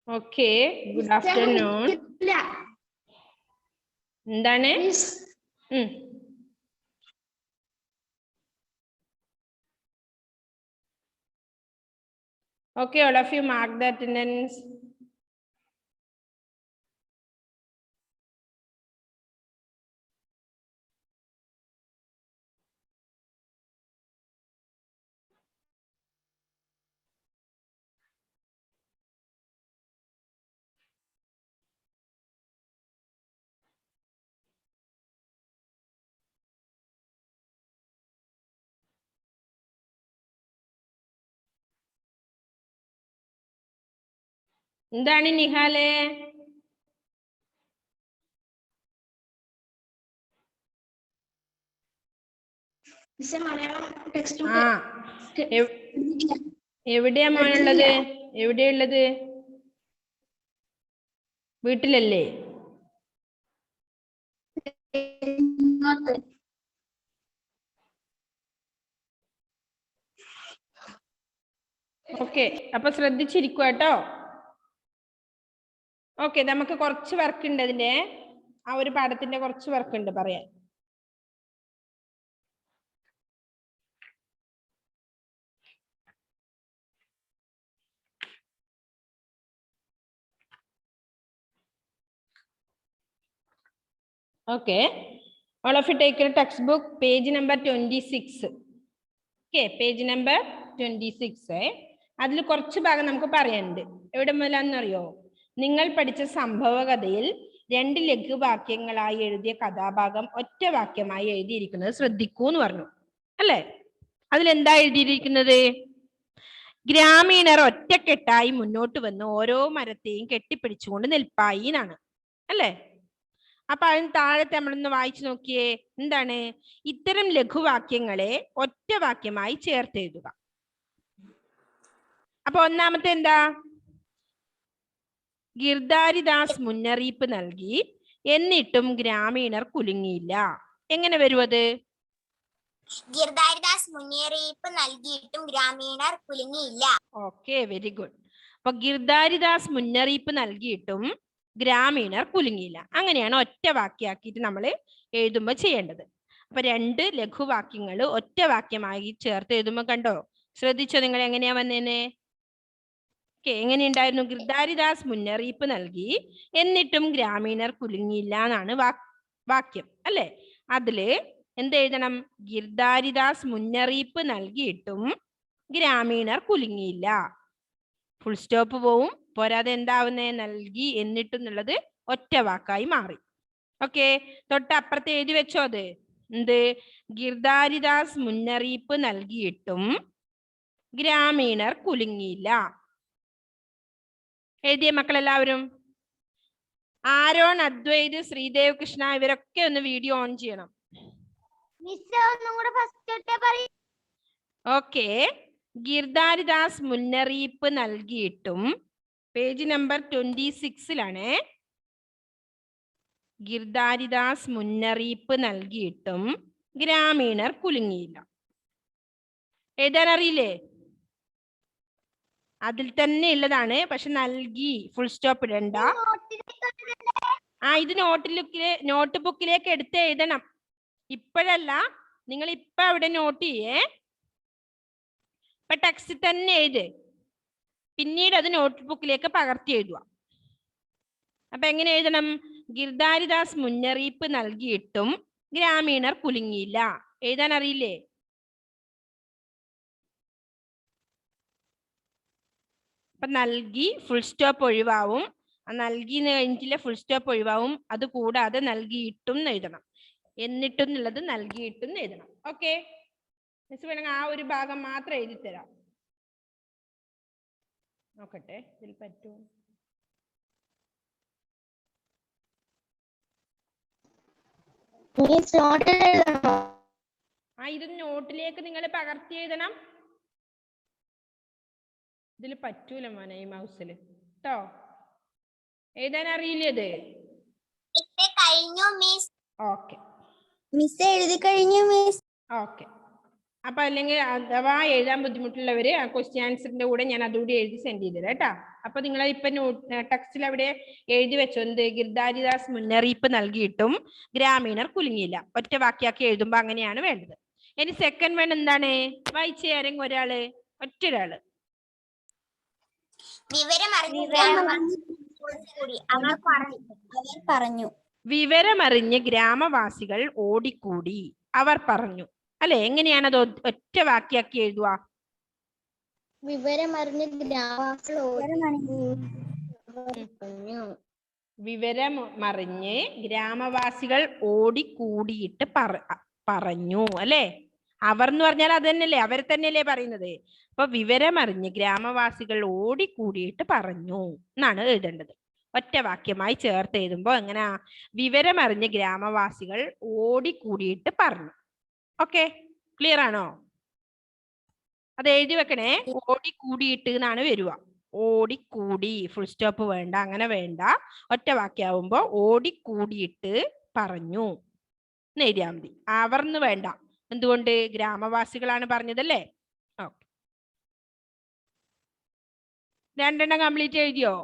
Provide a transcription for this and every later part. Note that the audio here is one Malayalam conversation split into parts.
Okay, good afternoon. എന്താണ്? Okay, all of you mark the attendance. എന്താണ് നിഹാലേ? എവിടെയാ മോനുള്ളത്? എവിടെയുള്ളത്? വീട്ടിലല്ലേ? ഓക്കെ, അപ്പൊ ശ്രദ്ധിച്ചിരിക്കുക കേട്ടോ. ഓക്കെ, നമുക്ക് കുറച്ച് വർക്ക് ഉണ്ട് അതിന്റെ. ആ ഒരു പാഠത്തിന്റെ കുറച്ച് വർക്ക് ഉണ്ട് പറയാൻ. Okay, all of you take your textbook, page number 26. Okay, page number 26. അതിൽ കുറച്ച് ഭാഗം നമുക്ക് പറയാനുണ്ട്. എവിടെ മുതലാണെന്നറിയോ? നിങ്ങൾ പഠിച്ച സംഭവകഥയിൽ 2 ലഘുവാക്യങ്ങളായി എഴുതിയ കഥാഭാഗം ഒറ്റ വാക്യമായി എഴുതിയിരിക്കുന്നത് ശ്രദ്ധിക്കൂ എന്ന് പറഞ്ഞു അല്ലേ? അതിലെന്താ എഴുതിയിരിക്കുന്നത്? ഗ്രാമീണർ ഒറ്റക്കെട്ടായി മുന്നോട്ട് വന്ന് ഓരോ മരത്തെയും കെട്ടിപ്പിടിച്ചുകൊണ്ട് നിൽപ്പായി എന്നാണ് അല്ലേ? അപ്പൊ അതിന് താഴത്തെ നമ്മളൊന്ന് വായിച്ചു നോക്കിയേ. എന്താണ്? ഇത്തരം ലഘുവാക്യങ്ങളെ ഒറ്റ വാക്യമായി ചേർത്തെഴുതുക. അപ്പൊ ഒന്നാമത്തെ എന്താ? ഗിർദാരിദാസ് മുന്നറിയിപ്പ് നൽകി എന്നിട്ടും ഗ്രാമീണർ കുലുങ്ങിയില്ല. എങ്ങനെ വരും അത്? ഗിർദാരിദാസ് മുന്നറിയിപ്പ് നൽകിയിട്ടും ഗ്രാമീണർ കുലുങ്ങിയില്ല. Okay, very good. അപ്പൊ ഗിർദാരിദാസ് മുന്നറിയിപ്പ് നൽകിയിട്ടും ഗ്രാമീണർ കുലുങ്ങിയില്ല. അങ്ങനെയാണ് ഒറ്റ വാക്യാക്കിയിട്ട് നമ്മൾ എഴുതുമ്പോൾ ചെയ്യേണ്ടത്. അപ്പൊ 2 ലഘുവാക്യങ്ങൾ ഒറ്റ വാക്യമായി ചേർത്ത് എഴുതുമ്പോൾ കണ്ടോ? ശ്രദ്ധിച്ചോ നിങ്ങൾ എങ്ങനെയാ വന്നേനെ? ഓക്കെ, എങ്ങനെയുണ്ടായിരുന്നു? ഗിർദാരിദാസ് മുന്നറിയിപ്പ് നൽകി എന്നിട്ടും ഗ്രാമീണർ കുലുങ്ങിയില്ല എന്നാണ് വാക്യം അല്ലേ? അതില് എന്ത് എഴുതണം? ഗിർദാരിദാസ് മുന്നറിയിപ്പ് നൽകിയിട്ടും ഗ്രാമീണർ കുലുങ്ങിയില്ല. ഫുൾ സ്റ്റോപ്പ് പോവും. പോരാതെ എന്താവുന്നേ? നൽകി എന്നിട്ടും എന്നുള്ളത് ഒറ്റ വാക്കായി മാറി. ഓക്കെ, തൊട്ടപ്പുറത്ത് എഴുതി വെച്ചോ അത്. എന്ത്? ഗിർദാരിദാസ് മുന്നറിയിപ്പ് നൽകിയിട്ടും ഗ്രാമീണർ കുലുങ്ങിയില്ല. എഴുതിയ മക്കളെല്ലാവരും? ആരോൺ, അദ്വൈത്, ശ്രീദേവ് കൃഷ്ണ ഇവരൊക്കെ ഒന്ന് വീഡിയോ ഓൺ ചെയ്യണം. ഓക്കെ, ഗിർദാരിദാസ് മുന്നറിയിപ്പ് നൽകിയിട്ടും പേജ് നമ്പർ 26 ഗിർദാരിദാസ് മുന്നറിയിപ്പ് നൽകിയിട്ടും ഗ്രാമീണർ കുലുങ്ങിയില്ല. എഴുതാൻ അറിയില്ലേ? അതിൽ തന്നെ ഉള്ളതാണ്, പക്ഷെ നൽകി ഫുൾ സ്റ്റോപ്പ് ഇടണ്ട. ഇത് നോട്ട് ബുക്കിലേക്ക് എടുത്ത് എഴുതണം. ഇപ്പോഴല്ല, നിങ്ങൾ ഇപ്പൊ അവിടെ നോട്ട് ചെയ്യേ. ഇപ്പൊ ടെക്സ്റ്റ് തന്നെ എഴുത്, പിന്നീട് അത് നോട്ട് ബുക്കിലേക്ക് പകർത്തി എഴുതുക. അപ്പൊ എങ്ങനെ എഴുതണം? ഗിർദാരിദാസ് മുന്നറിയിപ്പ് നൽകിയിട്ടും ഗ്രാമീണർ കുലുങ്ങിയില്ല. എഴുതാൻ അറിയില്ലേ? അപ്പൊ നൽകി ഫുൾ സ്റ്റോപ്പ് ഒഴിവാവും. നൽകി എന്ന് കഴിഞ്ഞിട്ടില്ല, ഫുൾ സ്റ്റോപ്പ് ഒഴിവാവും. അത് കൂടാതെ നൽകിയിട്ടും എഴുതണം. എന്നിട്ടും എന്നുള്ളത് നൽകിയിട്ടും എഴുതണം. ഓക്കെ, മിസ് വേണമെങ്കിൽ ആ ഒരു ഭാഗം മാത്രം എഴുതി തരാം. നോക്കട്ടെ ഇതിൽ പറ്റുമോ. ഇത് നോട്ടിലേക്ക് നിങ്ങൾ പകർത്തി എഴുതണം. ഇതിൽ പറ്റൂല മോനെ ഈ മൗസില് കേട്ടോ. എഴുതാൻ അറിയില്ലേ? കഴിഞ്ഞു മിസ്. ഓക്കെ മിസ് എഴുതി കഴിഞ്ഞു മിസ്. ഓക്കെ, അപ്പൊ അല്ലെങ്കിൽ അഥവാ എഴുതാൻ ബുദ്ധിമുട്ടുള്ളവര് ആ ക്വസ്റ്റ്യൻ ആൻസറിന്റെ കൂടെ ഞാൻ അതുകൂടി എഴുതി സെൻഡ് ചെയ്തു തരാം കേട്ടാ. അപ്പൊ നിങ്ങൾ ഇപ്പൊ ടെക്സ്റ്റിൽ അവിടെ എഴുതി വെച്ചോ, എന്ത് ഗിർദാരിദാസ് മുന്നറിയിപ്പ് നൽകിയിട്ടും ഗ്രാമീണർ കുലുങ്ങിയില്ല. ഒറ്റ വാക്യാക്കി എഴുതുമ്പോ അങ്ങനെയാണ് വേണ്ടത്. ഇനി സെക്കൻഡ് വൺ എന്താണ്? വായിച്ചേ ആരെങ്കിലും ഒരാള്, ഒറ്റൊരാള്. വിവരമറിഞ്ഞ് ഗ്രാമവാസികൾ ഓടിക്കൂടി, അവർ പറഞ്ഞു. അല്ലെ, എങ്ങനെയാണ് അത് ഒറ്റ വാക്യാക്കി എഴുതുക? വിവരമറിഞ്ഞ് ഗ്രാമവാസികൾ ഓടിക്കൂടിയിട്ട് പറഞ്ഞു. അല്ലെ, അവർ എന്ന് പറഞ്ഞാൽ അത് തന്നെയല്ലേ, അവരെ തന്നെയല്ലേ പറയുന്നത്. അപ്പൊ വിവരമറിഞ്ഞ് ഗ്രാമവാസികൾ ഓടിക്കൂടിയിട്ട് പറഞ്ഞു എന്നാണ് എഴുതേണ്ടത്. ഒറ്റ വാക്യമായി ചേർത്ത് എഴുതുമ്പോ എങ്ങനെയാ? വിവരമറിഞ്ഞ് ഗ്രാമവാസികൾ ഓടിക്കൂടിയിട്ട് പറഞ്ഞു. ഓക്കെ, ക്ലിയർ ആണോ? അത് എഴുതി വെക്കണേ. ഓടിക്കൂടിയിട്ട് എന്നാണ് വരിക. ഓടിക്കൂടി, ഫുൾ സ്റ്റോപ്പ് വേണ്ട, അങ്ങനെ വേണ്ട. ഒറ്റ വാക്യാവുമ്പോ ഓടിക്കൂടിയിട്ട് പറഞ്ഞു എന്ന് എഴുതിയാൽ മതി. അവർന്ന് വേണ്ട. എന്തുകൊണ്ട്? ഗ്രാമവാസികളാണ് പറഞ്ഞതല്ലേ. ഓക്കെ, രണ്ടെണ്ണം കംപ്ലീറ്റ് എഴുതിയോ?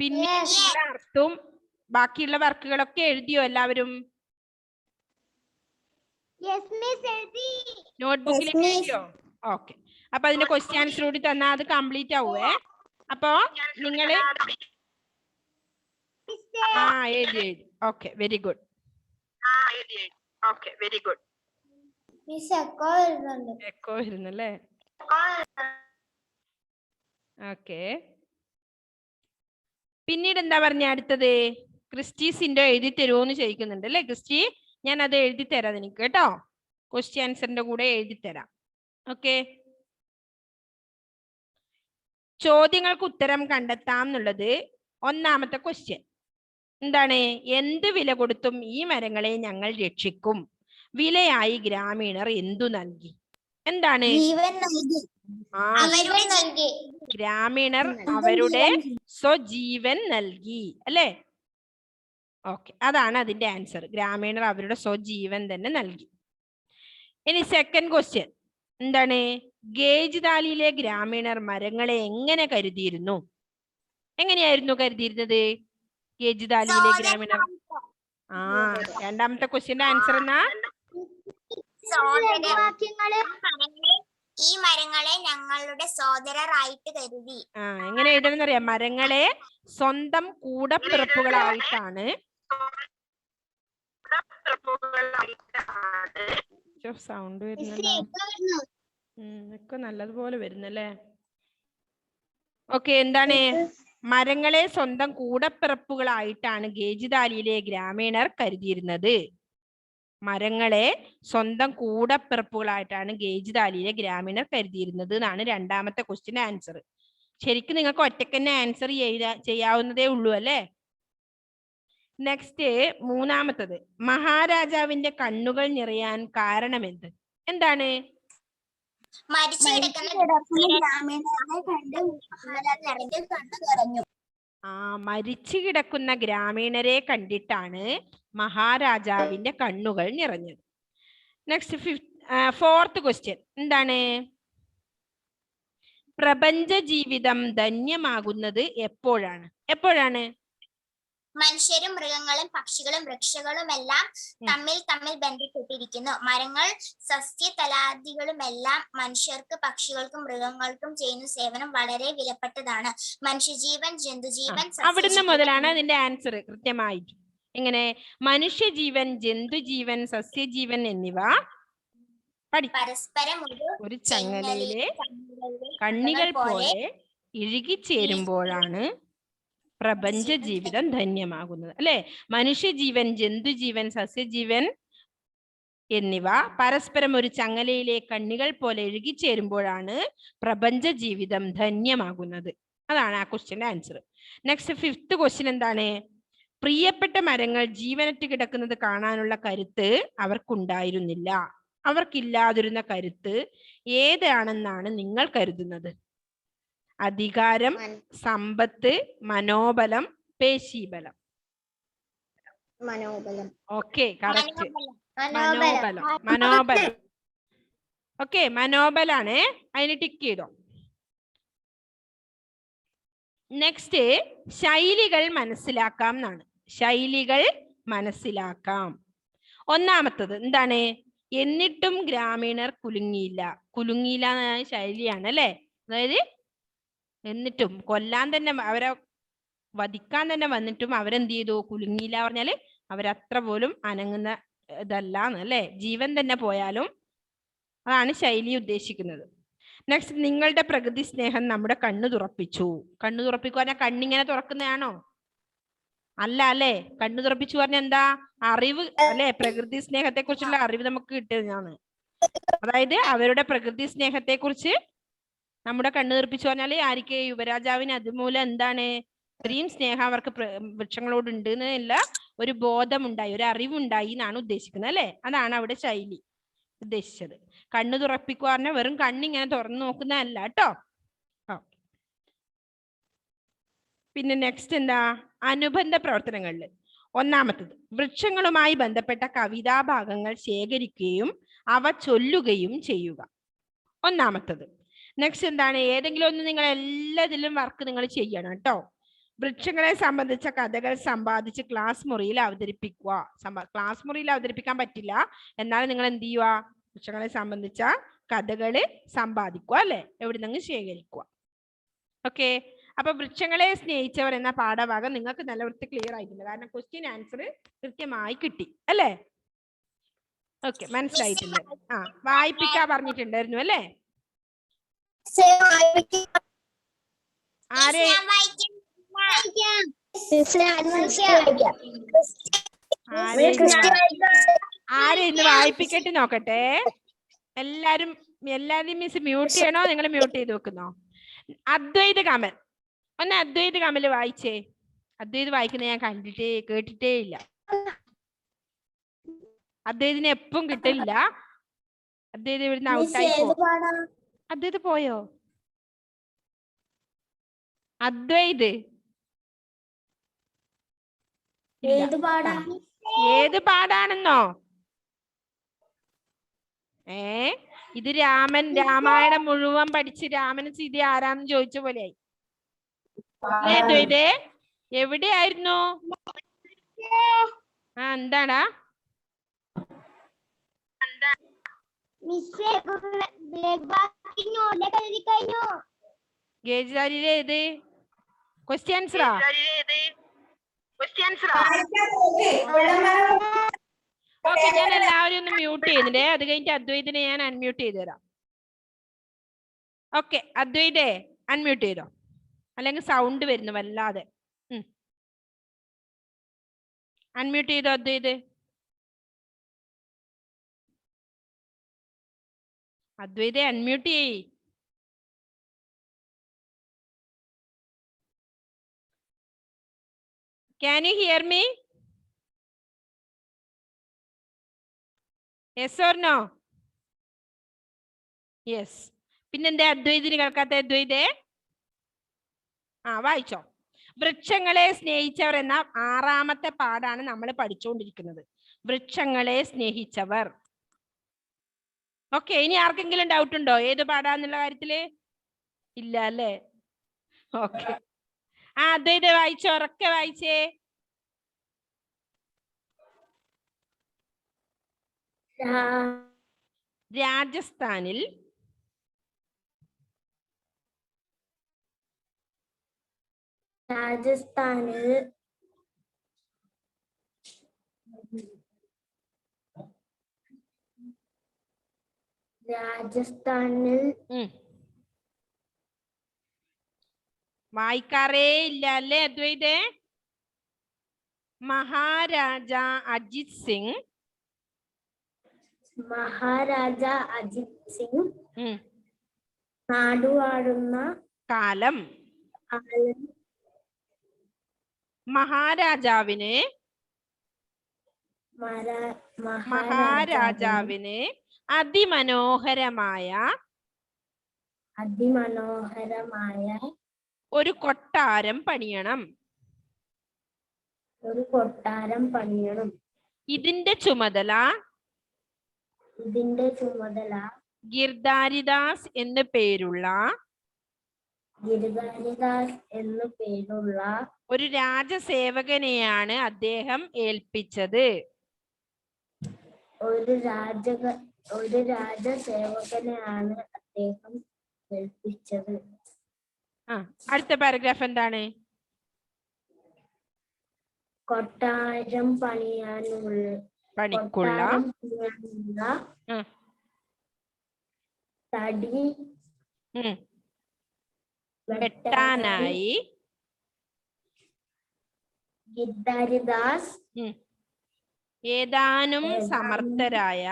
പിന്നെ അർത്ഥവും ബാക്കിയുള്ള വർക്കുകളൊക്കെ എഴുതിയോ എല്ലാവരും? നോട്ട്ബുക്കിലേക്ക് എഴുതിയോ? ഓക്കെ, അപ്പൊ അതിന്റെ ക്വസ്റ്റ്യൻ ആൻസർ കൂടി തന്നാൽ അത് കംപ്ലീറ്റ് ആവുവേ. അപ്പൊ നിങ്ങള് എഴുതി. Okay, very good. എക്കോ വരുന്നല്ലേ. ഓക്കെ, പിന്നീട് എന്താ പറഞ്ഞ അടുത്തത്? ക്രിസ്റ്റി സിൻഡോ എഴുതി തരുമോന്ന് ചോദിക്കുന്നുണ്ട് അല്ലേ ക്രിസ്റ്റി? ഞാൻ അത് എഴുതി തരാം നിനക്ക് കേട്ടോ. ക്വസ്റ്റ്യൻ ആൻസറിന്റെ കൂടെ എഴുതി തരാം. ഓക്കെ, ചോദ്യങ്ങൾക്ക് ഉത്തരം കണ്ടെത്താം എന്നുള്ളത് ഒന്നാമത്തെ ക്വസ്റ്റ്യൻ. എന്താണ്? എന്ത് വില കൊടുത്തും ഈ മരങ്ങളെ ഞങ്ങൾ രക്ഷിക്കും. വിലയായി ഗ്രാമീണർ എന്തു നൽകി? എന്താണ്? ഗ്രാമീണർ അവരുടെ സ്വജീവൻ നൽകി അല്ലേ. ഓക്കെ, അതാണ് അതിന്റെ ആൻസർ. ഗ്രാമീണർ അവരുടെ സ്വജീവൻ തന്നെ നൽകി. ഇനി സെക്കൻഡ് ക്വസ്റ്റ്യൻ എന്താണ്? ഗേജ് താലിയിലെ ഗ്രാമീണർ മരങ്ങളെ എങ്ങനെ കരുതിയിരുന്നു? എങ്ങനെയായിരുന്നു കരുതിയിരുന്നത് ഗേജ് താലിയിലെ ഗ്രാമീണർ? രണ്ടാമത്തെ ക്വസ്റ്റ്യന്റെ ആൻസർ എന്നാ? ഈ മരങ്ങളെ ഞങ്ങളുടെ സോദരരായിട്ട് കരുതി. എങ്ങനെ എഴുതണം അറിയാം? മരങ്ങളെ സ്വന്തം കൂടപ്പിറപ്പുകളായിട്ടാണ്. സൗണ്ട് വരുന്നല്ലോ, ഒക്കെ നല്ലതുപോലെ വരുന്നല്ലേ. ഓക്കെ, എന്താണ്? മരങ്ങളെ സ്വന്തം കൂടപ്പിറപ്പുകളായിട്ടാണ് ഗേജ് താലിയിലെ ഗ്രാമീണർ കരുതിയിരുന്നത്. മരങ്ങളെ സ്വന്തം കൂടപ്പിറപ്പുകളായിട്ടാണ് ഗേജ് താലിയിലെ ഗ്രാമീണർ കരുതിയിരുന്നത് എന്നാണ് രണ്ടാമത്തെ ക്വസ്റ്റ്യൻ ആൻസർ. ശരിക്കും നിങ്ങൾക്ക് ഒറ്റയ്ക്ക് തന്നെ ആൻസർ ചെയ്യാവുന്നതേ ഉള്ളൂ അല്ലേ. നെക്സ്റ്റ് മൂന്നാമത്തത്, മഹാരാജാവിന്റെ കണ്ണുകൾ നിറയാൻ കാരണമെന്ത്? എന്താണ്? മരിച്ചു കിടക്കുന്ന ഗ്രാമീണരെ കണ്ടിട്ടാണ് മഹാരാജാവിന്റെ കണ്ണുകൾ നിറഞ്ഞത്. നെക്സ്റ്റ് ഫോർത്ത് ക്വസ്റ്റ്യൻ എന്താണ്? പ്രപഞ്ച ജീവിതം ധന്യമാകുന്നത് എപ്പോഴാണ്? എപ്പോഴാണ്? മനുഷ്യരും മൃഗങ്ങളും പക്ഷികളും വൃക്ഷങ്ങളും എല്ലാം തമ്മിൽ ബന്ധപ്പെട്ടിരിക്കുന്നു. മരങ്ങൾ സസ്യതലാദികളുമെല്ലാം മനുഷ്യർക്ക് പക്ഷികൾക്കും മൃഗങ്ങൾക്കും ചെയ്യുന്ന സേവനം വളരെ വിലപ്പെട്ടതാണ്. മനുഷ്യജീവൻ, ജന്തുജീവൻ, അവിടുന്ന് മുതലാണ് അതിന്റെ ആൻസർ കൃത്യമായിട്ട്. എങ്ങനെ? മനുഷ്യജീവൻ, ജന്തുജീവൻ, സസ്യജീവൻ എന്നിവ പരസ്പരം ഒരു ചങ്ങലയിലെ കണ്ണികൾ പോലെ ഇഴുകിച്ചേരുമ്പോഴാണ് പ്രപഞ്ച ജീവിതം ധന്യമാകുന്നത് അല്ലെ. മനുഷ്യജീവൻ, ജന്തുജീവൻ, സസ്യജീവൻ എന്നിവ പരസ്പരം ഒരു ചങ്ങലയിലെ കണ്ണികൾ പോലെ ഇഴുകിച്ചേരുമ്പോഴാണ് പ്രപഞ്ച ജീവിതം ധന്യമാകുന്നത്. അതാണ് ആ ക്വസ്റ്റ്യന്റെ ആൻസർ. നെക്സ്റ്റ് ഫിഫ്ത്ത് ക്വസ്റ്റ്യൻ എന്താണ്? പ്രിയപ്പെട്ട മരങ്ങൾ ജീവനറ്റ് കിടക്കുന്നത് കാണാനുള്ള കരുത്ത് അവർക്കുണ്ടായിരുന്നില്ല. അവർക്കില്ലാതിരുന്ന കരുത്ത് ഏതാണെന്നാണ് നിങ്ങൾ കരുതുന്നത്? അധികാരം, സമ്പത്ത്, മനോബലം, പേശീബലം? മനോബലം. Okay, correct. മനോബലം. മനോബലം. ഓക്കെ, മനോബലാണ്. അതിന് ടിക്ക് ചെയ്തോ. നെക്സ്റ്റ് ശൈലികൾ മനസ്സിലാക്കാം എന്നാണ്. ശൈലികൾ മനസ്സിലാക്കാം. ഒന്നാമത്തത് എന്താണ്? എന്നിട്ടും ഗ്രാമീണർ കുലുങ്ങിയില്ല. കുലുങ്ങിയില്ല എന്ന ശൈലിയാണ് അല്ലെ. അതായത് എന്നിട്ടും കൊല്ലാൻ തന്നെ, അവരെ വധിക്കാൻ തന്നെ വന്നിട്ടും അവരെന്ത് ചെയ്തു? കുലുങ്ങിയില്ല പറഞ്ഞാല് അവരത്ര പോലും അനങ്ങുന്ന ഇതല്ല അല്ലെ. ജീവൻ തന്നെ പോയാലും. അതാണ് ശൈലി ഉദ്ദേശിക്കുന്നത്. നെക്സ്റ്റ്, നിങ്ങളുടെ പ്രകൃതി സ്നേഹം നമ്മുടെ കണ്ണു തുറപ്പിച്ചു. കണ്ണു തുറപ്പിക്കുക പറഞ്ഞാൽ കണ്ണിങ്ങനെ തുറക്കുന്നതാണോ? അല്ല അല്ലെ. കണ്ണു തുറപ്പിച്ചു പറഞ്ഞാൽ എന്താ? അറിവ് അല്ലെ. പ്രകൃതി സ്നേഹത്തെ കുറിച്ചുള്ള അറിവ് നമുക്ക് കിട്ടുന്നതാണ്. അതായത് അവരുടെ പ്രകൃതി സ്നേഹത്തെ കുറിച്ച് നമ്മുടെ കണ്ണു തുറപ്പിച്ചു പറഞ്ഞാല് ആർക്ക്? യുവരാജാവിന് അതുമൂലം എന്താണ്? ഇത്രയും സ്നേഹം അവർക്ക് വൃക്ഷങ്ങളോട് ഉണ്ട് എന്നുള്ള ഒരു ബോധമുണ്ടായി, ഒരു അറിവുണ്ടായി എന്നാണ് ഉദ്ദേശിക്കുന്നത് അല്ലെ. അതാണ് അവിടെ ശൈലി ഉദ്ദേശിച്ചത്. കണ്ണു തുറപ്പിക്കുക പറഞ്ഞാൽ വെറും കണ്ണിങ്ങനെ തുറന്നു നോക്കുന്നതല്ല കേട്ടോ. പിന്നെ നെക്സ്റ്റ് എന്താ? അനുബന്ധ പ്രവർത്തനങ്ങളിൽ ഒന്നാമത്തത് വൃക്ഷങ്ങളുമായി ബന്ധപ്പെട്ട കവിതാഭാഗങ്ങൾ ശേഖരിക്കുകയും അവ ചൊല്ലുകയും ചെയ്യുക. ഒന്നാമത്തത്. നെക്സ്റ്റ് എന്താണ്? ഏതെങ്കിലും ഒന്ന് നിങ്ങൾ എല്ലാത്തിലും വർക്ക് നിങ്ങൾ ചെയ്യണം കേട്ടോ. വൃക്ഷങ്ങളെ സംബന്ധിച്ച കഥകൾ സമ്പാദിച്ച് ക്ലാസ് മുറിയിൽ അവതരിപ്പിക്കുക. ക്ലാസ് മുറിയിൽ അവതരിപ്പിക്കാൻ പറ്റില്ല, എന്നാലും നിങ്ങൾ എന്ത് ചെയ്യുക? വൃക്ഷങ്ങളെ സംബന്ധിച്ച കഥകള് സമ്പാദിക്കുക അല്ലെ, എവിടെ നിന്ന് ശേഖരിക്കുക. ഓക്കെ, അപ്പൊ വൃക്ഷങ്ങളെ സ്നേഹിച്ചവർ എന്ന പാഠഭാഗം നിങ്ങൾക്ക് നല്ല വൃത്തി ക്ലിയർ ആയിട്ടുണ്ട്. കാരണം ക്വസ്റ്റ്യൻ ആൻസർ കൃത്യമായി കിട്ടി അല്ലേ. ഓക്കെ, മനസ്സിലായിട്ടുണ്ട്. ആ, വായിപ്പിക്കാൻ പറഞ്ഞിട്ടുണ്ടായിരുന്നു അല്ലേ. ആരെ ആരെ ഇന്ന് വായിപ്പിക്കട്ടെ നോക്കട്ടെ. എല്ലാരും മിസ് മ്യൂട്ട് ചെയ്യണോ? നിങ്ങൾ മ്യൂട്ട് ചെയ്ത് വെക്കുന്നോ? അദ്വൈത കമൽ, ഒന്ന് അദ്വൈത കമൽ വായിച്ചേ. അദ്വൈത് വായിക്കുന്നത് ഞാൻ കേട്ടിട്ടേ ഇല്ല. അദ്വൈതിന് എപ്പം കിട്ടില്ല. അദ്വൈത് ഇവിടുന്ന് ഔട്ടായി പോകും. അദ്വൈത് പോയോ? അദ്വൈത് ഏത് പാടാണെന്നോ? ഇത് രാമായണം മുഴുവൻ പഠിച്ച് രാമനും സീത ആരാന്ന് ചോദിച്ച പോലെയായി. അദ്വൈതേ എവിടെയായിരുന്നു? ആ, എന്താടാ? ഗേജാരിയിലെ ഏത് ക്വസ്റ്റ്യൻസറാ? ഓക്കെ, ഞാൻ എല്ലാവരും ഒന്ന് മ്യൂട്ട് ചെയ്യുന്നുണ്ടേ. അത് കഴിഞ്ഞിട്ട് അദ്വൈതിനെ ഞാൻ അൺമ്യൂട്ട് ചെയ്ത് തരാം. ഓക്കെ, അദ്വൈതേ അൺമ്യൂട്ട് ചെയ്തോ, അല്ലെങ്കിൽ സൗണ്ട് വരുന്നു വല്ലാതെ. അൺമ്യൂട്ട് ചെയ്തോ അദ്വൈത്. അദ്വൈതെ അൺമ്യൂട്ട് ചെയ്യ്. Can you hear me? Yes or no? Yes. പിന്നെന്താ അദ്വൈതിന് കേൾക്കാത്ത? അദ്വൈതേ വായിച്ചോ. വൃക്ഷങ്ങളെ സ്നേഹിച്ചവർ എന്ന 6ാമത്തെ പാഠാണ് നമ്മൾ പഠിച്ചുകൊണ്ടിരിക്കുന്നത്. വൃക്ഷങ്ങളെ സ്നേഹിച്ചവർ. ഓക്കെ, ഇനി ആർക്കെങ്കിലും ഡൗട്ട് ഉണ്ടോ ഏത് പാഠാന്നുള്ള കാര്യത്തില്? ഇല്ല അല്ലേ. ഓക്കെ, അദ്വൈത വായിച്ചോ, ഉറക്കെ വായിച്ചേ. രാജസ്ഥാനിൽ വായിക്കാറേ ഇല്ല അല്ലേ അദ്വൈതേ? മഹാരാജ അജിത് സിംഗ് നാടുവാഴുന്ന കാലം മഹാരാജാവിന് അതിമനോഹരമായ ഒരു കൊട്ടാരം പണിയണം. ഇതിന്റെ ചുമതല ഇതിന്റെ ചുമതല ഗിർധാരിദാസ് എന്നു പേരുള്ള ഗിരിധാരിദാസ് എന്നു പേരുള്ള ഒരു രാജസേവകനെയാണ് അദ്ദേഹം ഏൽപ്പിച്ചത്. ഒരു രാജസേവകനെയാണ് അദ്ദേഹം ഏൽപ്പിച്ചത്. അടുത്ത പാരഗ്രാഫ് എന്താണ്? കൊട്ടാരം പണിയാനുള്ള തടി വെട്ടാനായി ഗിർധാരിദാസ് ഏതാനും സമർത്ഥരായ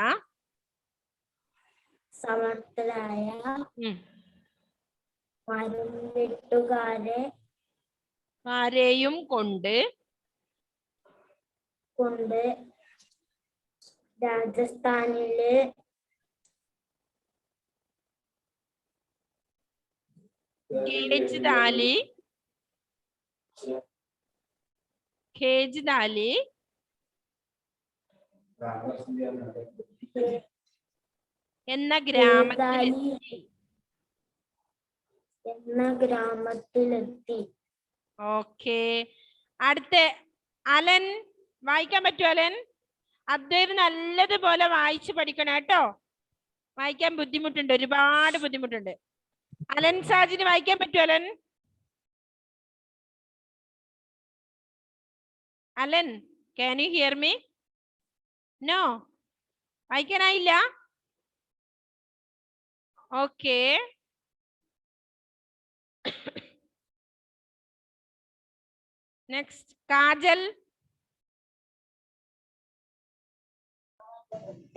മരംവെട്ടുകാരെയും കൊണ്ട് രാജസ്ഥാനിലെ ഖേജ്ദാലി എന്ന ഗ്രാമത്തിലെത്തി. ഓക്കെ, അടുത്ത അലൻ വായിക്കാൻ പറ്റുമോ? അലൻ അദ്ദേഹം നല്ലതുപോലെ വായിച്ചു പഠിക്കണം കേട്ടോ. വായിക്കാൻ ബുദ്ധിമുട്ടുണ്ട്, ഒരുപാട് ബുദ്ധിമുട്ടുണ്ട്. അലൻ സാജിന് വായിക്കാൻ പറ്റുമോ? Alan can you hear me? No, വായിക്കാനായില്ല. Okay, next Kajal.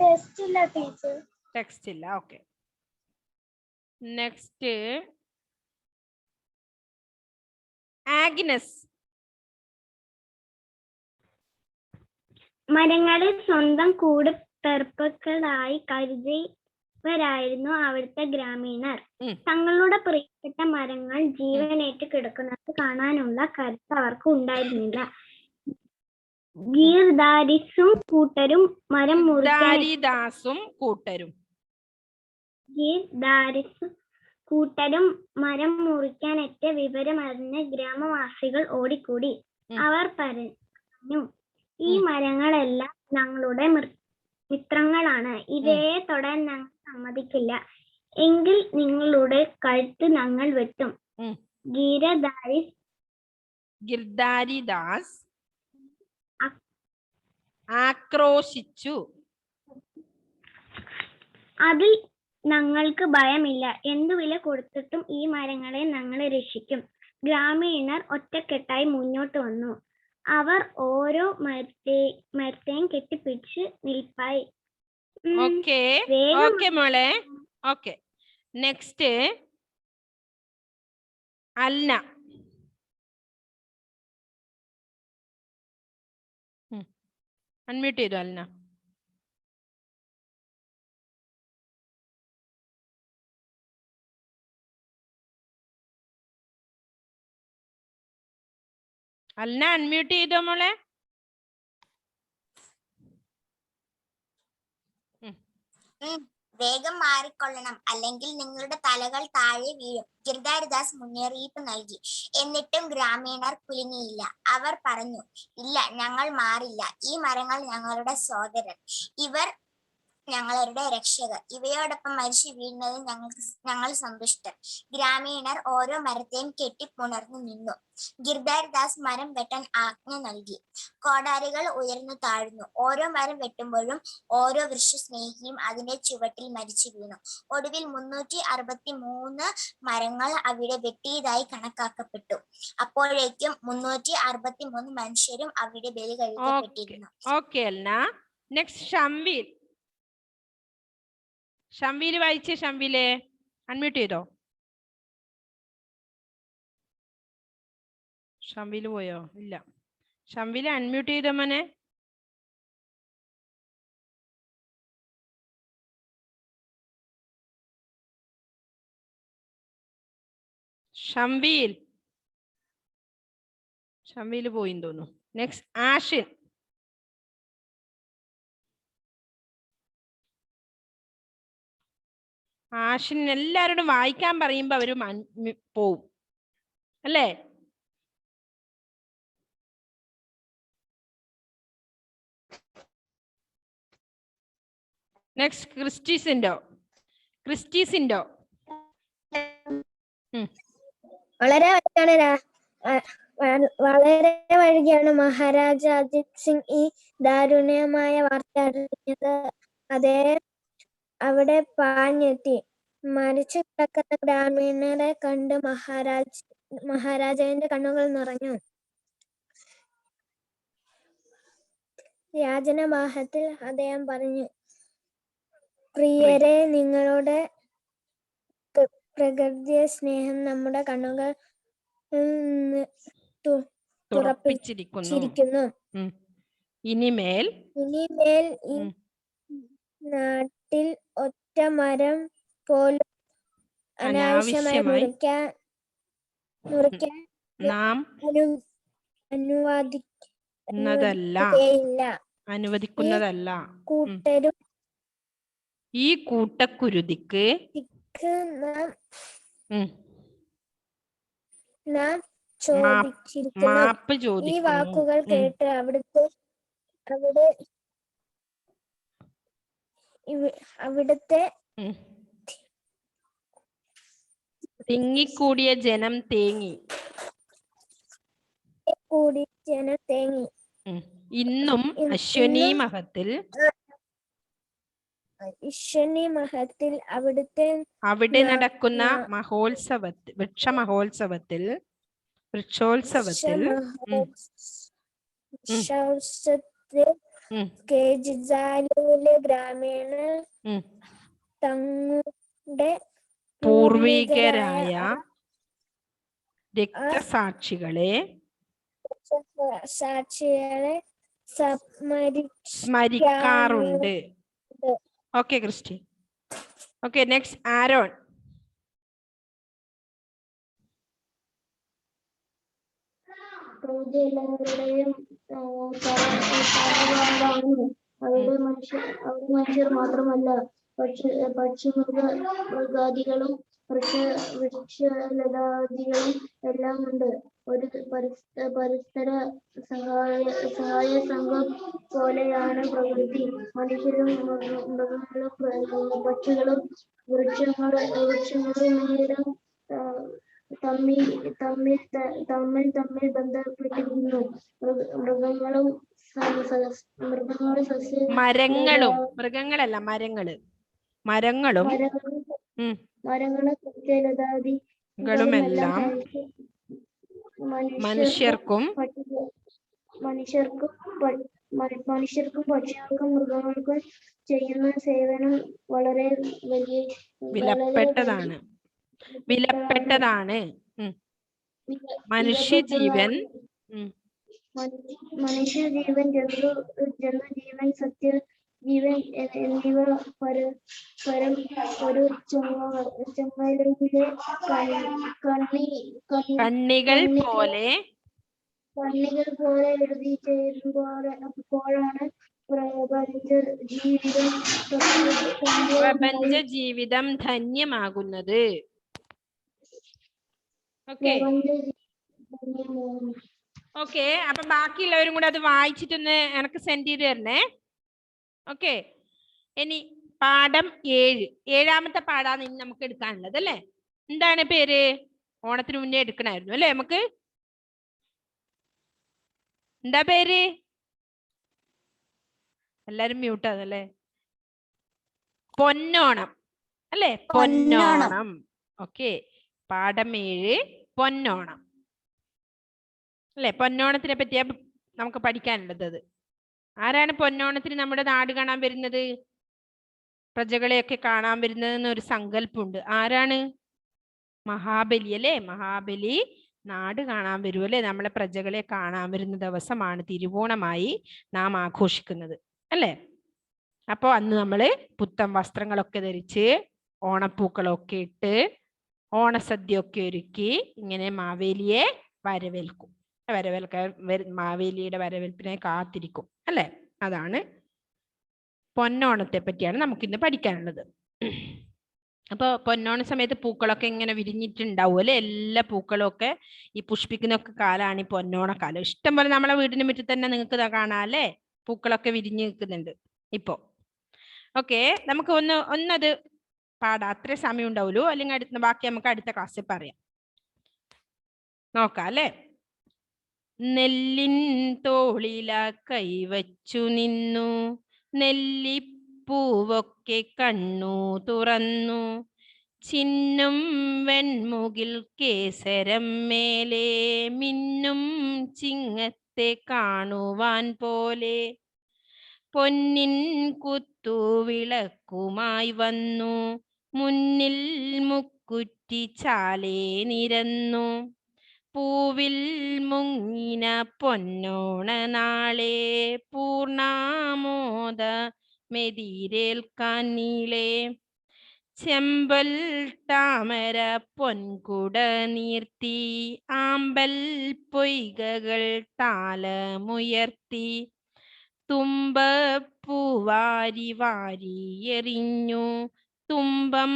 ടെക്സ്റ്റ് ഇല്ല. Okay, next Agnes. മരങ്ങളെ സ്വന്തം കൂടപ്പിറപ്പുകളായി കരുതിയവരായിരുന്നു അവിടുത്തെ ഗ്രാമീണർ. തങ്ങളുടെ പ്രിയപ്പെട്ട മരങ്ങൾ ജീവനേറ്റ് കിടക്കുന്നത് കാണാനുള്ള കരുത്ത് അവർക്ക് ഉണ്ടായിരുന്നില്ല. ഗീർധാരിദാസും കൂട്ടരും മരം മുറിക്കാനെറ്റ വിവരമറിഞ്ഞ് ഗ്രാമവാസികൾ ഓടിക്കൂടി. അവർ പറഞ്ഞു, ഈ മരങ്ങളെല്ലാം ഞങ്ങളുടെ മിത്രങ്ങളാണ്. ഇവയെ തൊടാൻ ഞങ്ങൾ സമ്മതിക്കില്ല. എങ്കിൽ നിങ്ങളുടെ കഴുത്ത് ഞങ്ങൾ വെട്ടും. ഗിർധാരിദാസ് ആക്രോശിച്ചു. അതിൽ ഞങ്ങൾക്ക് ഭയമില്ല. എന്തു വില കൊടുത്തിട്ടും ഈ മരങ്ങളെ ഞങ്ങൾ രക്ഷിക്കും. ഗ്രാമീണർ ഒറ്റക്കെട്ടായി മുന്നോട്ട് വന്നു. അവർ ഓരോ മരത്തെയും കെട്ടിപ്പിടിച്ച് നിൽപ്പായി. മോളെ. Okay, next Alna. അൺമ്യൂട്ട് ചെയ്തു അൽന. അൽന അൺമ്യൂട്ട് ചെയ്തോ മോളെ. വേഗം മാറിക്കൊള്ളണം, അല്ലെങ്കിൽ നിങ്ങളുടെ തലകൾ താഴെ വീഴും. ഗിർധാരിദാസ് മുന്നറിയിപ്പ് നൽകി. എന്നിട്ടും ഗ്രാമീണർ കുലുങ്ങിയില്ല. അവർ പറഞ്ഞു, ഇല്ല, ഞങ്ങൾ മാറില്ല. ഈ മരങ്ങൾ ഞങ്ങളുടെ സഹോദരർ. ഇവർ ഞങ്ങളുടെ രക്ഷകർ. ഇവയോടൊപ്പം മരിച്ചു വീഴുന്നതിൽ ഞങ്ങൾ സന്തുഷ്ടർ. ഗ്രാമീണർ ഓരോ മരത്തെയും കെട്ടിപ്പുണർന്നു നിന്നു. ഗിർധാരിദാസ് മരം വെട്ടാൻ ആജ്ഞ നൽകി. കോടാലികൾ ഉയർന്നു താഴ്ന്നു. ഓരോ മരം വെട്ടുമ്പോഴും ഓരോ വൃക്ഷസ്നേഹിയും അതിന്റെ ചുവട്ടിൽ മരിച്ചു വീണു. ഒടുവിൽ 363 മരങ്ങൾ അവിടെ വെട്ടിയതായി കണക്കാക്കപ്പെട്ടു. അപ്പോഴേക്കും 363 മനുഷ്യരും അവിടെ ബലി കഴിക്കപ്പെട്ടിരുന്നു. ഷംവീല് വായിച്ചേ. ഷംവീലെ അൺമ്യൂട്ട് ചെയ്തോ? ഷംവീല് പോയോ? ഇല്ല. ഷംവീല് അൺമ്യൂട്ട് ചെയ്തോ മോനെ? ഷംവീല് പോയിന്ന് തോന്നുന്നു. നെക്സ്റ്റ് ആഷിൻ. ആഷിൻ എല്ലാവരോടും വായിക്കാൻ പറയുമ്പോ അവര് പോവും അല്ലേ? നെക്സ്റ്റ് ക്രിസ്റ്റീസിൻഡോ. വളരെ വൈകിയാണ് മഹാരാജ അജിത് സിംഗ് ഈ ദാരുണമായ വാർത്ത അറിഞ്ഞത്. അവിടെ പാഞ്ഞെത്തി. മരിച്ചു കിടക്കുന്ന ഗ്രാമീണരെ കണ്ട് മഹാരാജാവിന്റെ കണ്ണുകൾ നിറഞ്ഞു. യാചനാഭാവത്തിൽ അദ്ദേഹം പറഞ്ഞു, പ്രിയരെ, നിങ്ങളുടെ പ്രകൃതിയെ സ്നേഹം നമ്മുടെ കണ്ണുകൾ തുറപ്പിച്ചിരിക്കുന്നു. ഇനിമേൽ ഈ നാട്ടിൽ ഒറ്റ മരം പോലും അനാവശ്യമായി മുറിക്കാൻ നാം അനുവദിക്കുന്നതല്ല. ഈ കൂട്ടക്കുരുതിക്ക് നാം മാപ്പ് ചോദിക്കുന്നു. ഈ വാക്കുകൾ കേട്ട് അവിടുത്തെ തിങ്ങിക്കൂടിയ ജനം തേങ്ങി. ഇന്നും അശ്വനി മഹത്തിൽ അവിടെ നടക്കുന്ന വൃക്ഷോത്സവത്തിൽ ഗ്രാമീണ തങ്ങളുടെ പൂർവികരായ രക്തസാക്ഷികളെ സ്മരിക്കാറുണ്ട്. Okay Christy. Okay, next Aaron. എല്ലാവരുടെയും അവിടെ മനുഷ്യർ മാത്രമല്ല, പക്ഷിമൃഗാദികളും വൃക്ഷലതാദികളും എല്ലാം ഉണ്ട്. ഒരു പരസ്പര സഹായ സംഘം പോലെയാണ് പ്രകൃതി. മനുഷ്യരും മൃഗങ്ങളും പക്ഷികളും വൃക്ഷങ്ങളും നേരം തമ്മിൽ ബന്ധപ്പെട്ടിരിക്കുന്നു. മരങ്ങളും സസ്യലതാദികളുമെല്ലാം മനുഷ്യർക്കും പക്ഷികൾക്കും മൃഗങ്ങൾക്കും ചെയ്യുന്ന സേവനം വളരെ വിലപ്പെട്ടതാണ്. മനുഷ്യജീവൻ, ജന്തുജീവൻ, സത്യജീവൻ എന്നിവ പരസ്പരം ഒരു ചങ്ങലയിലെ കണ്ണികൾ പോലെ എഴുതി ചേരുമ്പോഴാണ് പ്രപഞ്ച ജീവിതം ധന്യമാകുന്നത്. ഓക്കെ, അപ്പൊ ബാക്കിയുള്ളവരും കൂടെ അത് വായിച്ചിട്ടൊന്ന് എനിക്ക് സെൻഡ് ചെയ്ത് തരണേ. ഓക്കെ, ഇനി പാഠം 7, 7ാമത്തെ പാഠാണ് ഇനി നമുക്ക് എടുക്കാനുള്ളത് അല്ലേ? എന്താണ് പേര്? ഓണത്തിന് മുന്നേ എടുക്കണായിരുന്നു അല്ലേ? നമുക്ക് എന്താ പേര്? എല്ലാരും മ്യൂട്ടാണല്ലേ? പൊന്നോണം അല്ലേ? പൊന്നോണം. ഓക്കെ, പാഠം 7 പൊന്നോണം അല്ലെ? പൊന്നോണത്തിനെ പറ്റിയാ നമുക്ക് പഠിക്കാനുള്ളത്. ആരാണ് പൊന്നോണത്തിന് നമ്മുടെ നാട് കാണാൻ വരുന്നത്? പ്രജകളെയൊക്കെ കാണാൻ വരുന്നത് ഒരു സങ്കല്പമുണ്ട്. ആരാണ്? മഹാബലി അല്ലേ? മഹാബലി നാട് കാണാൻ വരും അല്ലേ? നമ്മളെ പ്രജകളെ കാണാൻ വരുന്ന ദിവസമാണ് തിരുവോണമായി നാം ആഘോഷിക്കുന്നത് അല്ലേ? അപ്പോൾ അന്ന് നമ്മൾ പുത്തൻ വസ്ത്രങ്ങളൊക്കെ ധരിച്ച് ഓണപ്പൂക്കളൊക്കെ ഇട്ട് ഓണസദ്യയൊക്കെ ഒരുക്കി ഇങ്ങനെ മാവേലിയെ മാവേലിയുടെ വരവേൽപ്പിനെ കാത്തിരിക്കും അല്ലേ? അതാണ് പൊന്നോണത്തെ പറ്റിയാണ് നമുക്കിന്ന് പഠിക്കാനുള്ളത്. അപ്പൊ പൊന്നോണ സമയത്ത് പൂക്കളൊക്കെ ഇങ്ങനെ വിരിഞ്ഞിട്ടുണ്ടാവും അല്ലെ. എല്ലാ പൂക്കളും ഒക്കെ ഈ പുഷ്പിക്കുന്നൊക്കെ കാലാണ് ഈ പൊന്നോണ കാലം. ഇഷ്ടം പോലെ നമ്മളെ വീടിന്റെ മുറ്റത്ത് തന്നെ നിങ്ങൾക്ക് കാണാം അല്ലെ, പൂക്കളൊക്കെ വിരിഞ്ഞു നിൽക്കുന്നുണ്ട് ഇപ്പോ. ഓക്കെ, നമുക്ക് ഒന്നത് പാടാം, അത്രേ സമയം ഉണ്ടാവുള്ളൂ. അല്ലെങ്കിൽ അടുത്ത ബാക്കി നമുക്ക് അടുത്ത ക്ലാസ്സിൽ പറയാം. നോക്കാം അല്ലെ. നെല്ലിൻ തോളില കൈവച്ചു നിന്നു, നെല്ലിപ്പൂവൊക്കെ കണ്ണു തുറന്നു, ചിന്നും വെൺമുകിൽ കേസരം മേലെ, മിന്നും ചിങ്ങത്തെ കാണുവാൻ പോലെ, പൊന്നിൻ കുത്തുവിളക്കുമായി വന്നു, മുന്നിൽ മുക്കുറ്റി ചാലേ നിരന്നു, പൂവിൽ മുങ്ങിന പൊന്നോണ നാളെ, പൂർണ്ണാമോദ മെതിരേൽക്കാൻ നീളെ, ചെമ്പൽ താമര പൊൻകുട നീർത്തി, ആമ്പൽ പൊയ്കകൾ താലമുയർത്തി, തുമ്പപ്പൂവാരി വാരി എറിഞ്ഞു, തുമ്പം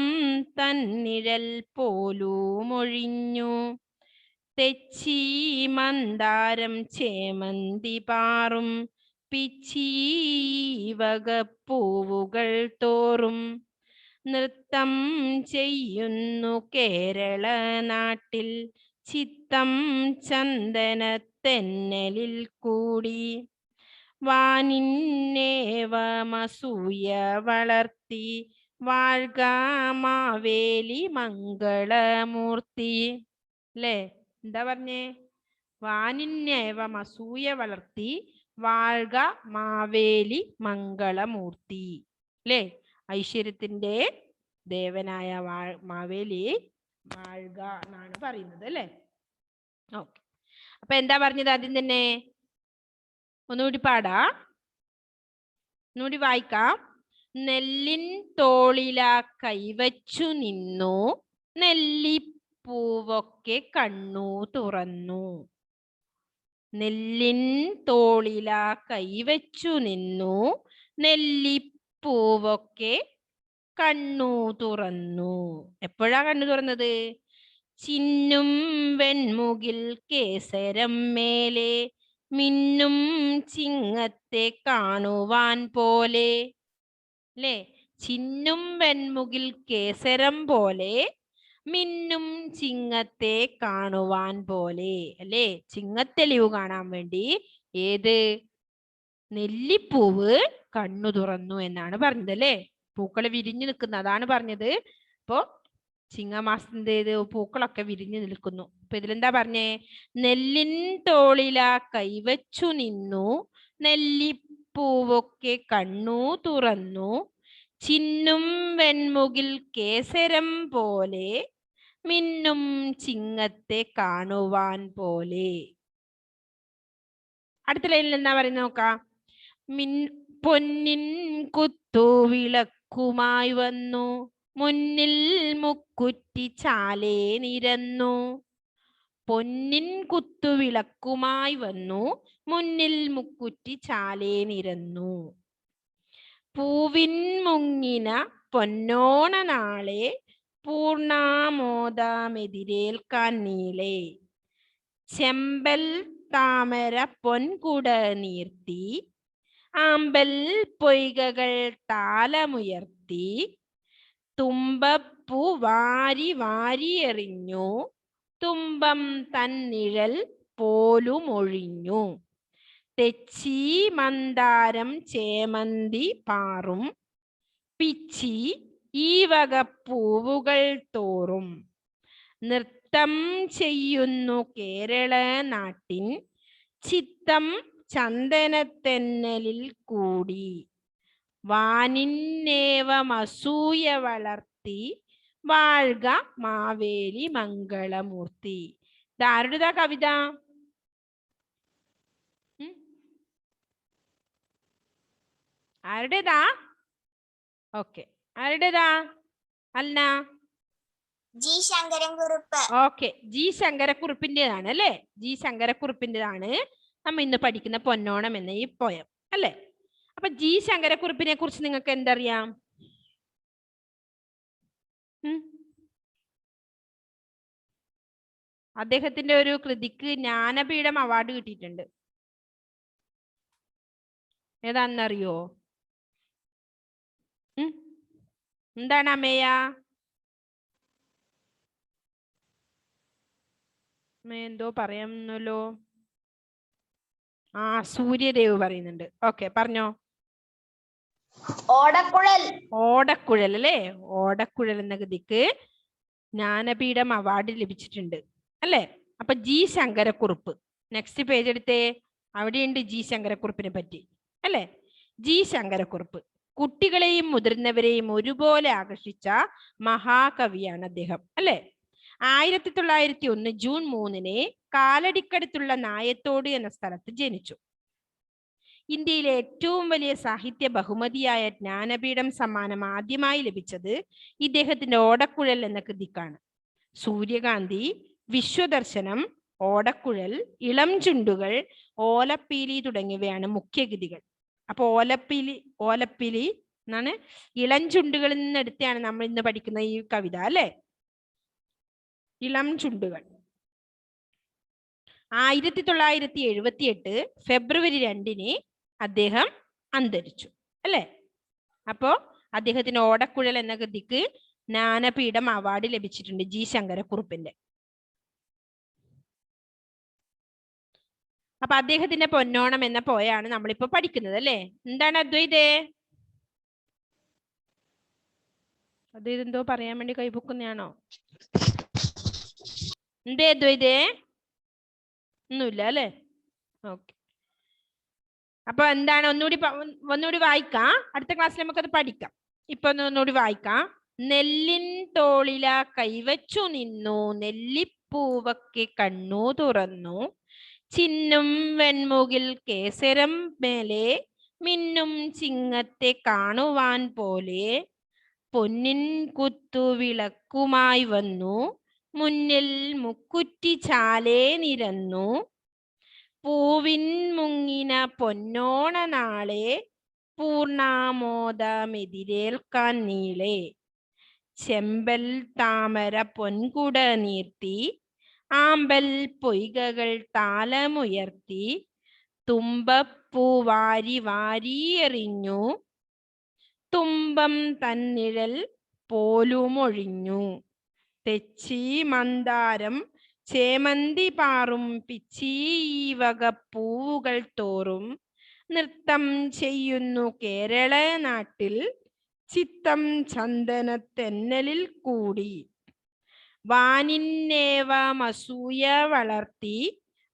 തന്നിഴൽ പോലുമൊഴിഞ്ഞു, തെച്ചി മന്ദാരം ചേമന്തി പാറും, പിച്ചീവകപ്പൂവുകൾ തോറും, നൃത്തം ചെയ്യുന്നു കേരള നാട്ടിൽ, ചിത്തം ചന്ദനത്തെന്നലിൽ കൂടി, വാനിന്നേവമസൂയ വളർത്തി, വാഴ്ക മാവേലി മംഗളമൂർത്തി. അല്ലേ, എന്താ പറഞ്ഞേ? വാനിന്നേവമസൂയ വളർത്തി, വാഴ്ക മാവേലി മംഗളമൂർത്തി. അല്ലേ, ഐശ്വര്യത്തിന്റെ ദേവനായ മാവേലി വാഴ്ക എന്നാണ് പറയുന്നത് അല്ലേ. ഓക്കെ, അപ്പൊ എന്താ പറഞ്ഞത് ആദ്യം തന്നെ? ഒന്നുകൂടി പാടാ, ഒന്നുകൂടി വായിക്കാം. നെല്ലിൻ തോളില കൈവച്ചു നിന്നു, നെല്ലിപ്പൂവൊക്കെ കണ്ണു തുറന്നു. നെല്ലിൻ തോളില കൈവച്ചു നിന്നു, നെല്ലിപ്പൂവൊക്കെ കണ്ണു തുറന്നു. എപ്പോഴാ കണ്ണു തുറന്നത്? ചിന്നും വെൺമുകിൽ കേസരം മേലെ, മിന്നും ചിങ്ങത്തെ കാണുവാൻ പോലെ. അല്ലേ, ചിന്നും വെൺമുകിൽ കേസരം പോലെ, മിന്നും ചിങ്ങത്തെ കാണുവാൻ പോലെ. അല്ലേ, ചിങ്ങത്തെളിവ് കാണാൻ വേണ്ടി ഏത് നെല്ലിപ്പൂവ് കണ്ണു തുറന്നു എന്നാണ് പറഞ്ഞത് അല്ലേ. പൂക്കൾ വിരിഞ്ഞു നിൽക്കുന്നു അതാണ് പറഞ്ഞത്. അപ്പോ ചിങ്ങമാസത്തിന്റെ പൂക്കളൊക്കെ വിരിഞ്ഞു നിൽക്കുന്നു. അപ്പൊ ഇതിലെന്താ പറഞ്ഞേ? നെല്ലിൻ തോളില കൈവച്ചു നിന്നു, നെല്ലിപ്പൂവൊക്കെ കണ്ണു തുറന്നു, ചിന്നും വെൺമുകിൽ കേസരം പോലെ, മിന്നും ചിങ്ങത്തെ കാണുവാൻ പോലെ. അടുത്ത ലൈനിൽ എന്താ പറയുന്നത് നോക്കാം. പൊന്നിൻ കുത്തുവിളക്കുമായി വന്നു, മുന്നിൽ മുക്കുറ്റി ചാലേ നിരന്നു. പൊന്നിൻ കുത്തുവിളക്കുമായി വന്നു, മുന്നിൽ മുക്കുറ്റി ചാലേ നിരന്നു. പൂവിൻ മുങ്ങിന പൊന്നോണ നാളെ, പൂർണ്ണാമോദമെതിരേൽക്കാൻ നീളെ, ചെമ്പൽ താമര പൊൻകുട നീർത്തി, ആമ്പൽ പൊയ്കകൾ താലമുയർത്തി, തുമ്പപ്പൂ വാരി വാരി എറിഞ്ഞു, തുമ്പം തന്നിഴൽ പോലുമൊഴിഞ്ഞു, തെച്ചി മന്ദാരം ചേമന്തി പാറും, പിച്ചി ഈ വക പൂവുകൾ തോറും, നൃത്തം ചെയ്യുന്നു കേരള നാട്ടിൻ, ചിത്തം ചന്ദനത്തെന്നലിൽ കൂടി, വാനിന്നേവമസൂയ വളർത്തി, വാഴ്ക മാവേലി മംഗളമൂർത്തി. ഇതാരുടേതാ കവിത? ആരുടേതാ? ഓക്കെ, ആരുടേതാ? അല്ല, ജി ശങ്കരൻകുറുപ്പ്. ഓക്കെ, ജി ശങ്കരക്കുറുപ്പിന്റേതാണ് അല്ലേ. ജി ശങ്കരക്കുറുപ്പിന്റേതാണ് നമ്മ ഇന്ന് പഠിക്കുന്ന പൊന്നോണം എന്ന ഈ പോയം അല്ലേ. അപ്പൊ ജി ശങ്കരക്കുറുപ്പിനെ കുറിച്ച് നിങ്ങൾക്ക് എന്തറിയാം? അദ്ദേഹത്തിന്റെ ഒരു കൃതിക്ക് ജ്ഞാനപീഠം അവാർഡ് കിട്ടിയിട്ടുണ്ട്. ഏതാണെന്നറിയോ? എന്താണ് അമ്മേയ? എന്തോ പറയാമല്ലോ. സൂര്യദേവ് പറയുന്നുണ്ട്. ഓക്കെ, പറഞ്ഞോ. ഓടക്കുഴൽ. ഓടക്കുഴൽ അല്ലേ? ഓടക്കുഴൽ എന്ന കൃതിക്ക് ജ്ഞാനപീഠം അവാർഡ് ലഭിച്ചിട്ടുണ്ട് അല്ലേ? അപ്പൊ ജി ശങ്കരക്കുറുപ്പ്. നെക്സ്റ്റ് പേജ് എടുത്തേ. അവിടെയുണ്ട് ജി ശങ്കരക്കുറുപ്പിനെ പറ്റി അല്ലേ? ജി ശങ്കരക്കുറുപ്പ് കുട്ടികളെയും മുതിർന്നവരെയും ഒരുപോലെ ആകർഷിച്ച മഹാകവിയാണ് അദ്ദേഹം അല്ലേ? 1901 ജൂൺ 3 കാലടിക്കടുത്തുള്ള നായത്തോട് എന്ന സ്ഥലത്ത് ജനിച്ചു. ഇന്ത്യയിലെ ഏറ്റവും വലിയ സാഹിത്യ ബഹുമതിയായ ജ്ഞാനപീഠം സമ്മാനം ആദ്യമായി ലഭിച്ചത് ഇദ്ദേഹത്തിന്റെ ഓടക്കുഴൽ എന്ന കൃതിക്കാണ്. സൂര്യകാന്തി, വിശ്വദർശനം, ഓടക്കുഴൽ, ഇളം ചുണ്ടുകൾ, ഓലപ്പീലി തുടങ്ങിയവയാണ് മുഖ്യകൃതികൾ. അപ്പൊ ഓലപ്പീലി എന്നാണ് ഇളം ചുണ്ടുകളിൽ നിന്നെടുത്താണ് നമ്മൾ ഇന്ന് പഠിക്കുന്ന ഈ കവിത അല്ലെ? ഇളം ചുണ്ടുകൾ. 1978 ഫെബ്രുവരി 2 അദ്ദേഹം അന്തരിച്ചു അല്ലെ? അപ്പോ അദ്ദേഹത്തിന് ഓടക്കുഴൽ എന്ന കൃതിക്ക് ജ്ഞാനപീഠം അവാർഡ് ലഭിച്ചിട്ടുണ്ട് ജി ശങ്കരക്കുറുപ്പിന്റെ. അപ്പൊ അദ്ദേഹത്തിന്റെ പൊന്നോണം എന്ന പോയാണ് നമ്മളിപ്പോ പഠിക്കുന്നത് അല്ലെ? എന്താണ് അദ്വൈതേ? അദ്വൈതെന്തോ പറയാൻ വേണ്ടി കൈപൊക്കുന്നയാണോ? എന്തേ അദ്വൈതേ? ഒന്നുമില്ല അല്ലെ? ഓക്കെ. അപ്പൊ എന്താണ്? ഒന്നുകൂടി വായിക്കാം. അടുത്ത ക്ലാസ്സിൽ നമുക്കത് പഠിക്കാം. ഇപ്പൊ ഒന്നുകൂടി വായിക്കാം. നെല്ലിൻ തോളില കൈവച്ചു നിന്നു, നെല്ലിപ്പൂവൊക്കെ കണ്ണു തുറന്നു, ചിന്നും വെൺമുകിൽ കേസരം മേലെ, മിന്നും ചിങ്ങത്തെ കാണുവാൻ പോലെ, പൊന്നിൻ കുത്തുവിളക്കുമായി വന്നു, മുന്നിൽ മുക്കുറ്റി ചാലേ നിരന്നു, പൂവിൻ മുങ്ങിന പൊന്നോണ നാളെ, പൂർണ്ണാമോദമെതിരേൽക്കാൻ നീളെ, ചെമ്പൽ താമര പൊൻകുട നീർത്തി, ആമ്പൽ പൊയ്കകൾ താലമുയർത്തി, തുമ്പപ്പൂ വാരി വാരി എറിഞ്ഞു, തുമ്പം തന്നിഴൽ പോലുമൊഴിഞ്ഞു, തെച്ചി മന്ദാരം ചേമന്തി പാറും പിച്ചി ഈ വക പൂവുകൾ തോറും നൃത്തം ചെയ്യുന്നു കേരള നാട്ടിൽ, ചിത്തം ചന്ദനത്തെന്നലിൽ കൂടി, വാനിന്നേവമസൂയ വളർത്തി,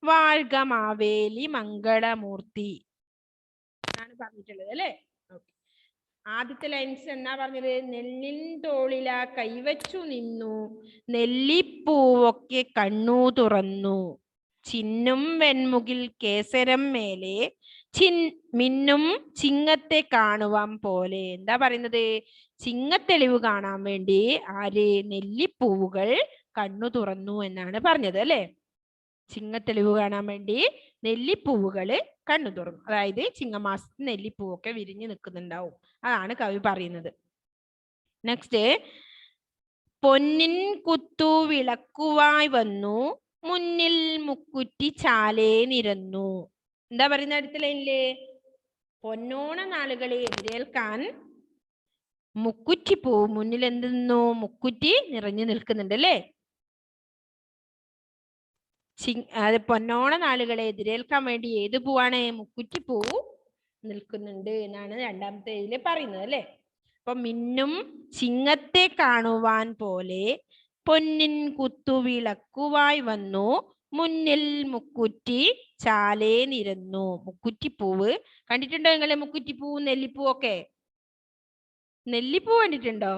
വാഴ്ക മാവേലി മംഗളമൂർത്തി എന്നാണ് പറഞ്ഞിട്ടുള്ളത് അല്ലെ? ആദ്യത്തെ ലൈൻസ് എന്നാ പറഞ്ഞത്? നെല്ലിൻ തോളില കൈവച്ചു നിന്നു, നെല്ലിപ്പൂവൊക്കെ കണ്ണു തുറന്നു, ചിന്നും വെൺമുകിൽ കേസരം മേലെ, മിന്നും ചിങ്ങത്തെ കാണുവാൻ പോലെ. എന്താ പറയുന്നത്? ചിങ്ങത്തെളിവ് കാണാൻ വേണ്ടി നെല്ലിപ്പൂവുകൾ കണ്ണു തുറന്നു എന്നാണ് പറഞ്ഞത് അല്ലെ? ചിങ്ങത്തെളിവ് കാണാൻ വേണ്ടി നെല്ലിപ്പൂവുകൾ കണ്ണു തുറന്നു. അതായത് ചിങ്ങമാസത്തിൽ നെല്ലിപ്പൂവൊക്കെ വിരിഞ്ഞു നിൽക്കുന്നുണ്ടാവും. അതാണ് കവി പറയുന്നത്. നെക്സ്റ്റ്, പൊന്നിൻ കുത്തു വിളക്കുവായി വന്നു, മുന്നിൽ മുക്കുറ്റി ചാലേ നിരന്നു. എന്താ പറയുന്ന അടുത്ത ലൈനില്? പൊന്നോണ നാളുകളെ എതിരേൽക്കാൻ മുക്കുറ്റിപ്പൂ മുന്നിൽ എന്ത് നിന്നു? മുക്കുറ്റി നിറഞ്ഞു നിൽക്കുന്നുണ്ട് അല്ലേ? പൊന്നോണ നാളുകളെ എതിരേൽക്കാൻ വേണ്ടി ഏത് പൂവാണ്? മുക്കുറ്റിപ്പൂ നിൽക്കുന്നുണ്ട് എന്നാണ് രണ്ടാമത്തെ ഇതില് പറയുന്നത് അല്ലെ? അപ്പൊ മിന്നും ചിങ്ങത്തെ കാണുവാൻ പോലെ, പൊന്നിൻ കുത്തുവിളക്കുവായി വന്നു, മുന്നിൽ മുക്കുറ്റി ചാലേ നിരന്നു. മുക്കുറ്റിപ്പൂവ് കണ്ടിട്ടുണ്ടോ നിങ്ങള്? മുക്കുറ്റിപ്പൂ, നെല്ലിപ്പൂ ഒക്കെ. നെല്ലിപ്പൂ കണ്ടിട്ടുണ്ടോ?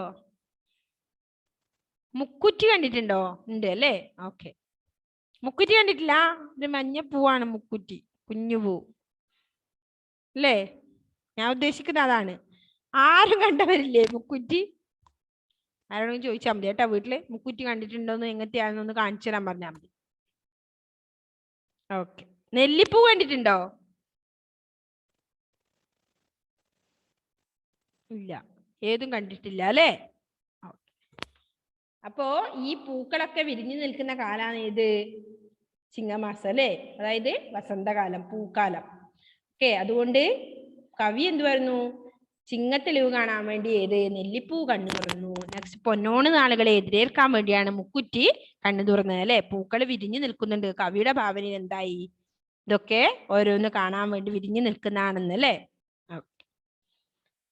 മുക്കുറ്റി കണ്ടിട്ടുണ്ടോ? ഉണ്ട് അല്ലേ? ഓക്കെ. മുക്കുറ്റി കണ്ടിട്ടില്ല? ഒരു മഞ്ഞപ്പൂവാണ് മുക്കുറ്റി, കുഞ്ഞു പൂ അല്ലേ? ഞാൻ ഉദ്ദേശിക്കുന്നത് അതാണ്. ആരും കണ്ടവരില്ലേ മുക്കുറ്റി? ആരോടും ചോദിച്ചാൽ മതി കേട്ടോ വീട്ടില്. മുക്കുറ്റി കണ്ടിട്ടുണ്ടോന്ന്, എങ്ങനത്തെയാണെന്നൊന്ന് കാണിച്ചു തരാൻ പറഞ്ഞാൽ മതി. ഓക്കെ. നെല്ലിപ്പൂ കണ്ടിട്ടുണ്ടോ? ഇല്ല, ഏതും കണ്ടിട്ടില്ല അല്ലേ? അപ്പോ ഈ പൂക്കളൊക്കെ വിരിഞ്ഞു നിൽക്കുന്ന കാലാണ് ഏത്? ചിങ്ങമാസം അല്ലേ, അതായത് വസന്തകാലം, പൂക്കാലം. ഓക്കെ, അതുകൊണ്ട് കവി എന്ത് പറഞ്ഞു? ചിങ്ങത്തെളിവ് കാണാൻ വേണ്ടി ഏത് നെല്ലിപ്പൂ കണ്ണു തുറന്നു. നെക്സ്റ്റ് പൊന്നോണ് നാളുകളെ എതിരേൽക്കാൻ വേണ്ടിയാണ് മുക്കുറ്റി കണ്ണു തുറന്നത് അല്ലെ. പൂക്കൾ വിരിഞ്ഞു നിൽക്കുന്നുണ്ട്. കവിയുടെ ഭാവനയിൽ എന്തായി? ഇതൊക്കെ ഓരോന്ന് കാണാൻ വേണ്ടി വിരിഞ്ഞു നിൽക്കുന്നതാണെന്ന് അല്ലേ.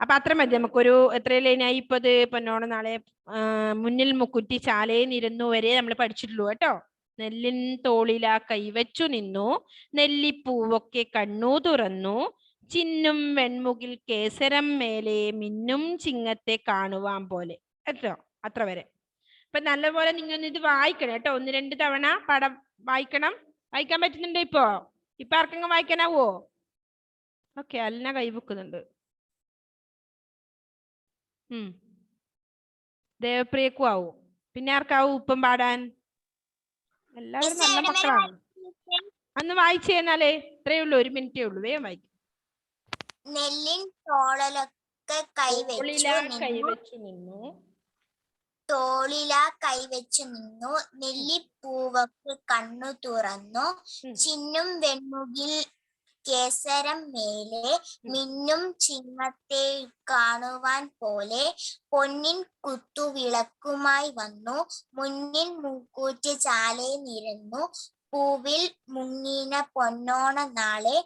അപ്പൊ അത്ര മതി. നമുക്കൊരു എത്ര ലൈനായി ഇപ്പൊ ഇത്? പൊന്നോണ നാളെ മുന്നിൽ മുക്കുറ്റി ചാലയെ നിരന്നു വരെ നമ്മൾ പഠിച്ചിട്ടുള്ളൂ കേട്ടോ. നെല്ലിൻ തോളിലാ കൈവച്ചു നിന്നു, നെല്ലിപ്പൂവൊക്കെ കണ്ണു തുറന്നു, ചിന്നും വെൺമുകിൽ കേസരം മേലെ മിന്നും ചിങ്ങത്തെ കാണുവാൻ പോലെ. കേട്ടോ, അത്ര വരെ. അപ്പൊ നല്ലപോലെ നിങ്ങൾ ഇത് വായിക്കണം കേട്ടോ. 1-2 തവണ പടം വായിക്കണം. വായിക്കാൻ പറ്റുന്നുണ്ടോ ഇപ്പൊ? ഇപ്പൊ ആർക്കെങ്കിലും വായിക്കാനാവോ? ഓക്കെ, അല്ല കൈവെക്കുന്നുണ്ട്. ദേവപ്രിയക്കും ആവും. പിന്നെ ആർക്കാവും ഇപ്പം പാടാൻ? എല്ലാവരും നല്ല മക്കളാണ്. അന്ന് വായിച്ചു കഴിഞ്ഞാലേ ഇത്രയേ ഉള്ളൂ, 1 മിനിറ്റേ ഉള്ളൂ. വേഗം വായിക്കും. നെല്ലിൻ തോളിലൊക്കെ കൈവച്ചു നിന്നു, തോളിലാ കൈവച്ചു നിന്നു, നെല്ലിപ്പൂവക്ക് കണ്ണു തുറന്നു, ചിന്നും വെൺമുകിൽ കേസരം മേലെ മിന്നും ചിങ്ങത്തെ കാണുവാൻ പോലെ, പൊന്നിൻ കുത്തുവിളക്കുമായി വന്നു, മുന്നിൽ മുക്കൂറ്റി ചാലേ നിരന്നു, പൂവിൽ മുങ്ങിന പൊന്നോണ നാളെ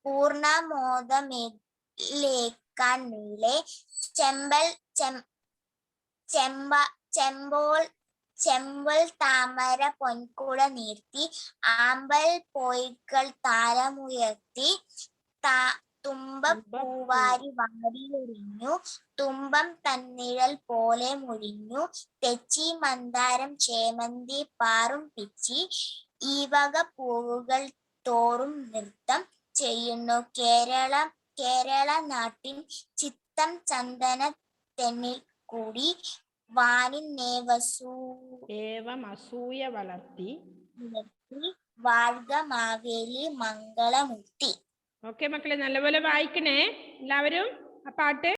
പൂർണ്ണമോദമേലേക്കാൻ നീളെ, ചെമ്പൽ താമര പൊൻകുട നീർത്തി, ആമ്പൽ പോയികൾ താരമുയർത്തി, തുമ്പപ്പൂവാരി വാരിയെറിഞ്ഞു, തുമ്പം തന്നിഴൽ പോലെ മുഴിഞ്ഞു, തെച്ചി മന്ദാരം ചേമന്തി പാറും പിച്ചി, ഈ വക പൂവുകൾ തോറും നൃത്തം ചെയ്യുന്നു കേരള നാട്ടിൻ ചിത്തം ചന്ദന തെന്നിൽ കൂടി, വാനിൻ അസൂയ വളർത്തി വാഴ്ക മാവേലി മംഗളമുക്തി. ഓക്കെ മക്കളെ, നല്ലപോലെ വായിക്കണേ എല്ലാവരും ആ പാട്ട്.